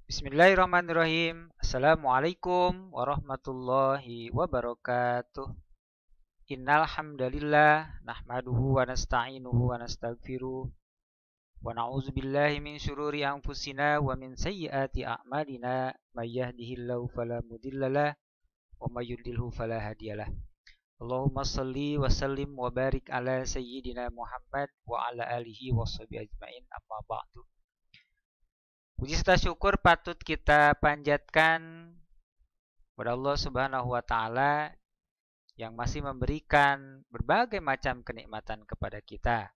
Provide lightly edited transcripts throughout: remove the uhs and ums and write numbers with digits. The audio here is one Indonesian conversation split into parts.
Bismillahirrahmanirrahim. Assalamualaikum warahmatullahi wabarakatuh. Innal hamdalillah nahmaduhu wa nasta'inuhu wa nastaghfiruh wa na'udzu billahi min syururi anfusina wa min sayyiati a'malina may yahdihillahu fala mudhillalah wa may yudlilhu fala hadiyalah. Allahumma shalli wa sallim wa barik ala sayyidina Muhammad wa ala alihi washabihi ajmain, amma ba'du. Puji serta syukur patut kita panjatkan kepada Allah Subhanahu wa taala yang masih memberikan berbagai macam kenikmatan kepada kita.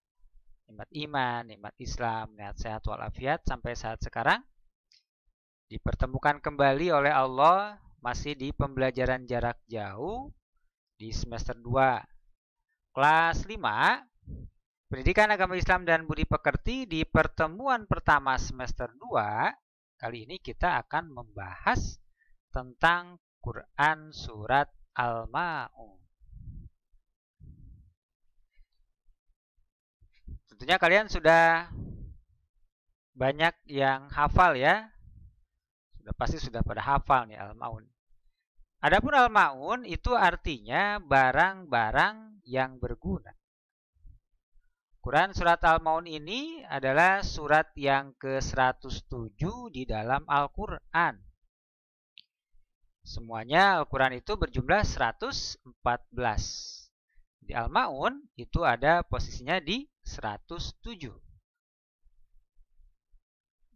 Nikmat iman, nikmat Islam, nikmat sehat walafiat sampai saat sekarang dipertemukan kembali oleh Allah masih di pembelajaran jarak jauh di semester 2 kelas 5 Pendidikan Agama Islam dan Budi Pekerti. Di pertemuan pertama semester 2, kali ini kita akan membahas tentang Quran Surat Al-Ma'un. Tentunya kalian sudah banyak yang hafal ya. Pasti sudah pada hafal nih Al-Ma'un. Adapun Al-Ma'un itu artinya barang-barang yang berguna. Quran Surat Al-Ma'un ini adalah surat yang ke-107 di dalam Al-Quran. Semuanya Al-Quran itu berjumlah 114. Di Al-Ma'un itu ada posisinya di 107.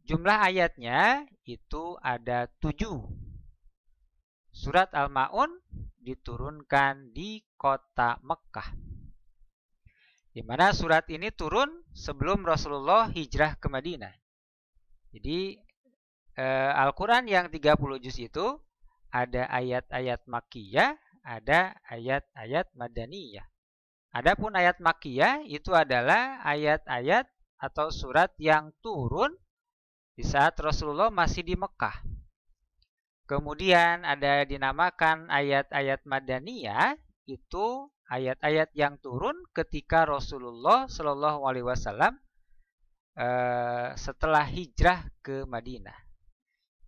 Jumlah ayatnya itu ada 7. Surat Al-Ma'un diturunkan di kota Mekkah, di mana surat ini turun sebelum Rasulullah hijrah ke Madinah. Jadi Al-Quran yang 30 juz itu ada ayat-ayat Makkiyah, ada ayat-ayat Madaniyah. Adapun ayat Makkiyah itu adalah ayat-ayat atau surat yang turun di saat Rasulullah masih di Mekkah. Kemudian ada dinamakan ayat-ayat Madaniyah, itu ayat-ayat yang turun ketika Rasulullah Shallallahu Alaihi Wasallam setelah hijrah ke Madinah.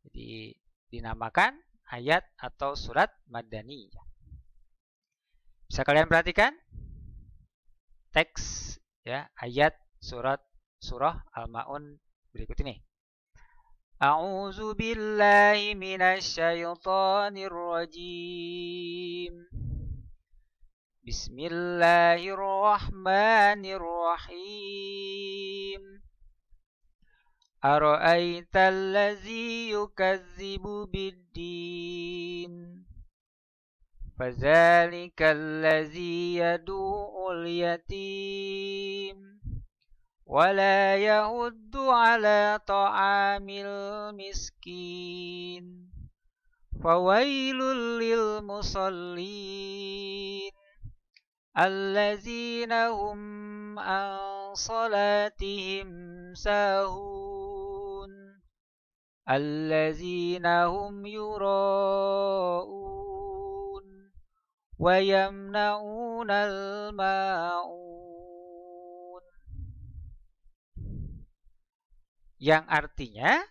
Jadi dinamakan ayat atau surat Madaniyah. Bisa kalian perhatikan teks ya ayat surah Al-Ma'un berikut ini. A'udzu billahi minasy syaithanir rajim. Bismillahirrahmanirrahim. Ara'aital ladzi yukazzibu bid-din. Fadzalikal ladzi yad'ul yatim wa la yahuddu 'ala ta'amil miskin. Fawailul lil musallin allazina hum an salatihim sahun allazina hum yura'un wa yamna'unal ma'un. Yang artinya,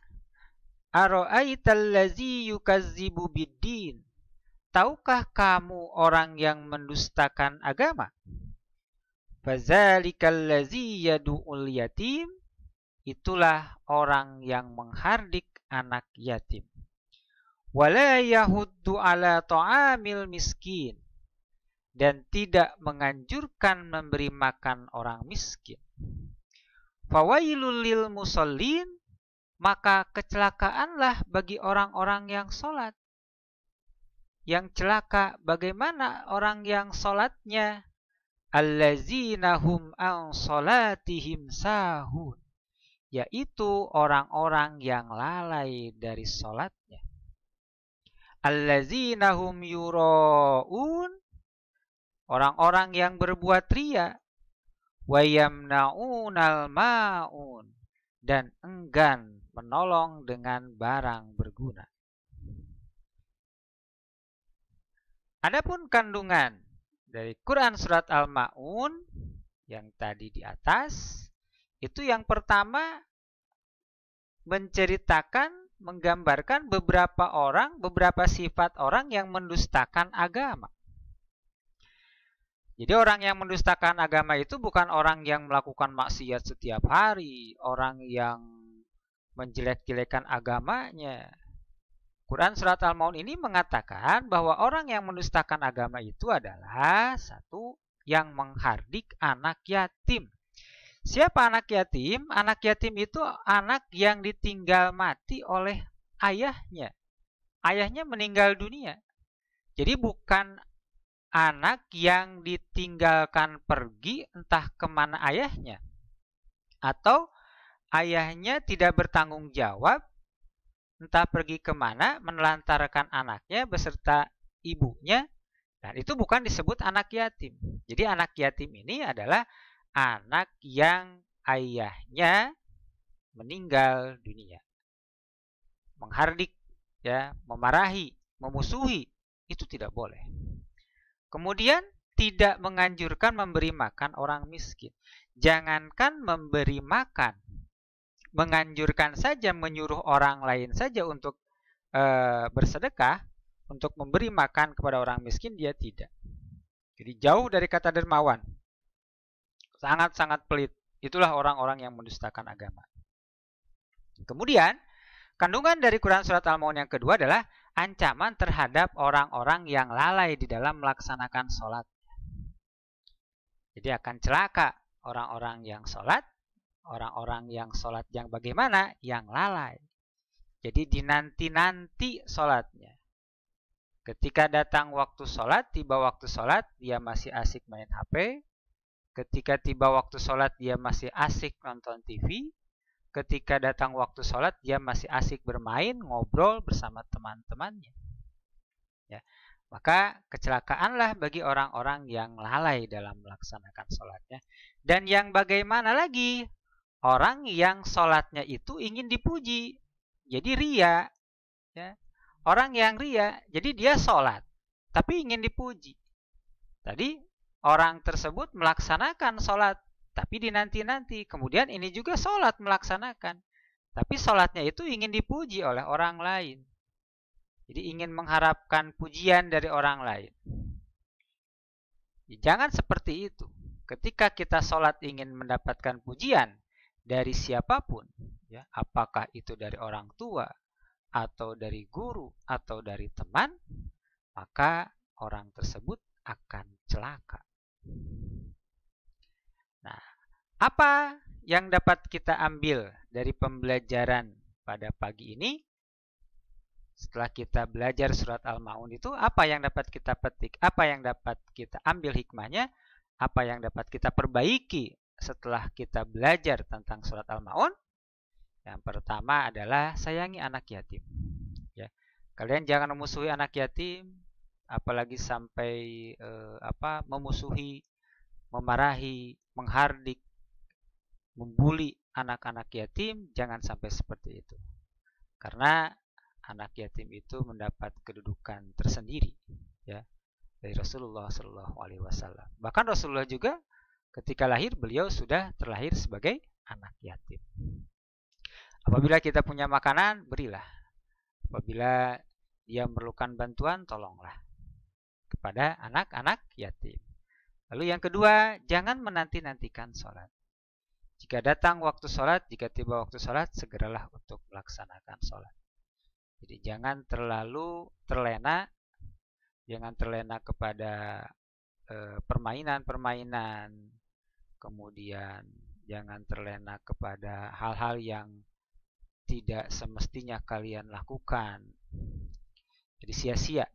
Ara'aital ladzi yukazzibu bid-din. Tahukah kamu orang yang mendustakan agama? Fadzalikal ladzi yad'ul yatim. Itulah orang yang menghardik anak yatim. Wala yahuddu 'ala ta'amil miskin. Dan tidak menganjurkan memberi makan orang miskin. Fawailul lil musallin. Maka kecelakaanlah bagi orang-orang yang sholat. Yang celaka bagaimana orang yang sholatnya? Allazina hum an sholatihim sahun. Yaitu orang-orang yang lalai dari sholatnya. Allazina hum yura'un. Orang-orang yang berbuat riya. Wa yamna'unal ma'un. Dan enggan menolong dengan barang berguna. Adapun kandungan dari Quran Surat Al-Ma'un yang tadi di atas, itu yang pertama menceritakan menggambarkan beberapa sifat orang yang mendustakan agama. Jadi orang yang mendustakan agama itu bukan orang yang melakukan maksiat setiap hari, orang yang menjelek-jelekan agamanya. Quran Surat Al-Maun ini mengatakan bahwa orang yang mendustakan agama itu adalah satu yang menghardik anak yatim. Siapa anak yatim? Anak yatim itu anak yang ditinggal mati oleh ayahnya. Ayahnya meninggal dunia. Jadi bukan anak yang ditinggalkan pergi entah kemana ayahnya, atau ayahnya tidak bertanggung jawab entah pergi kemana menelantarkan anaknya beserta ibunya, dan itu bukan disebut anak yatim. Jadi anak yatim ini adalah anak yang ayahnya meninggal dunia. Menghardik, ya, memarahi, memusuhi, itu tidak boleh. Kemudian tidak menganjurkan memberi makan orang miskin. Jangankan memberi makan, menganjurkan saja, menyuruh orang lain saja untuk bersedekah, untuk memberi makan kepada orang miskin, dia tidak. Jadi jauh dari kata dermawan. Sangat-sangat pelit. Itulah orang-orang yang mendustakan agama. Kemudian, kandungan dari Quran Surat Al-Maun yang kedua adalah ancaman terhadap orang-orang yang lalai di dalam melaksanakan sholat. Jadi akan celaka orang-orang yang sholat, orang-orang yang sholat yang bagaimana? Yang lalai. Jadi dinanti-nanti sholatnya. Ketika datang waktu sholat, tiba waktu sholat, dia masih asik main HP. Ketika tiba waktu sholat, dia masih asik nonton TV. Ketika datang waktu sholat, dia masih asik bermain, ngobrol bersama teman-temannya. Ya, maka kecelakaanlah bagi orang-orang yang lalai dalam melaksanakan sholatnya. Dan yang bagaimana lagi? Orang yang sholatnya itu ingin dipuji. Jadi ria. Ya. Orang yang ria, jadi dia sholat, tapi ingin dipuji. Tadi orang tersebut melaksanakan sholat, tapi dinanti-nanti. Kemudian ini juga sholat melaksanakan. Tapi sholatnya itu ingin dipuji oleh orang lain. Jadi ingin mengharapkan pujian dari orang lain. Jangan seperti itu. Ketika kita sholat ingin mendapatkan pujian dari siapapun, ya, apakah itu dari orang tua, atau dari guru, atau dari teman, maka orang tersebut akan celaka. Nah, apa yang dapat kita ambil dari pembelajaran pada pagi ini? Setelah kita belajar surat Al-Maun itu, apa yang dapat kita petik? Apa yang dapat kita ambil hikmahnya? Apa yang dapat kita perbaiki setelah kita belajar tentang surat Al-Maun? Yang pertama adalah sayangi anak yatim. Ya, kalian jangan memusuhi anak yatim, apalagi sampai memusuhi, memarahi, menghardik, membuli anak-anak yatim. Jangan sampai seperti itu. Karena anak yatim itu mendapat kedudukan tersendiri, ya, dari Rasulullah SAW. Bahkan Rasulullah juga ketika lahir, beliau sudah terlahir sebagai anak yatim. Apabila kita punya makanan, berilah. Apabila dia memerlukan bantuan, tolonglah kepada anak-anak yatim. Lalu yang kedua, jangan menanti-nantikan sholat. Jika datang waktu sholat, jika tiba waktu sholat, segeralah untuk melaksanakan sholat. Jadi jangan terlalu terlena, jangan terlena kepada permainan-permainan, kemudian jangan terlena kepada hal-hal yang tidak semestinya kalian lakukan. Jadi sia-sia.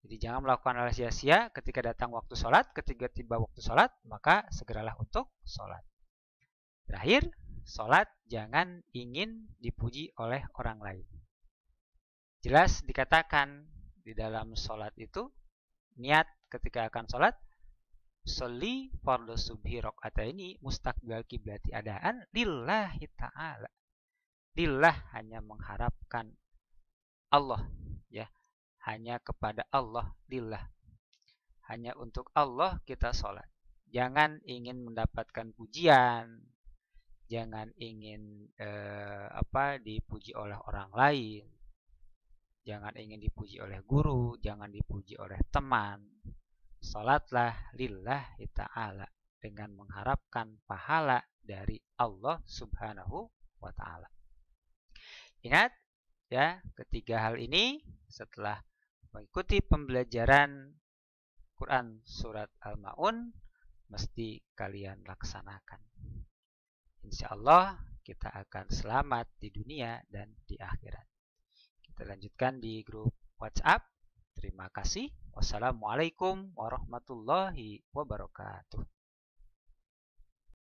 Jadi jangan melakukan hal sia-sia ketika datang waktu sholat, ketika tiba waktu sholat, maka segeralah untuk sholat. Terakhir, sholat jangan ingin dipuji oleh orang lain. Jelas dikatakan di dalam sholat itu, niat ketika akan sholat, sholli fardhu subhi rakaataini mustaqbil qiblati adaan lillahi ta'ala. Lillah, hanya mengharapkan Allah, ya, hanya kepada Allah, lillah. Hanya untuk Allah kita sholat. Jangan ingin mendapatkan pujian, jangan ingin dipuji oleh orang lain, jangan ingin dipuji oleh guru, jangan dipuji oleh teman. Salatlah lillahi ta'ala dengan mengharapkan pahala dari Allah Subhanahu wa ta'ala. Ingat ya, ketiga hal ini setelah mengikuti pembelajaran Quran surat Al-Ma'un mesti kalian laksanakan. Insya Allah kita akan selamat di dunia dan di akhirat. Kita lanjutkan di grup WhatsApp. Terima kasih. Wassalamualaikum warahmatullahi wabarakatuh.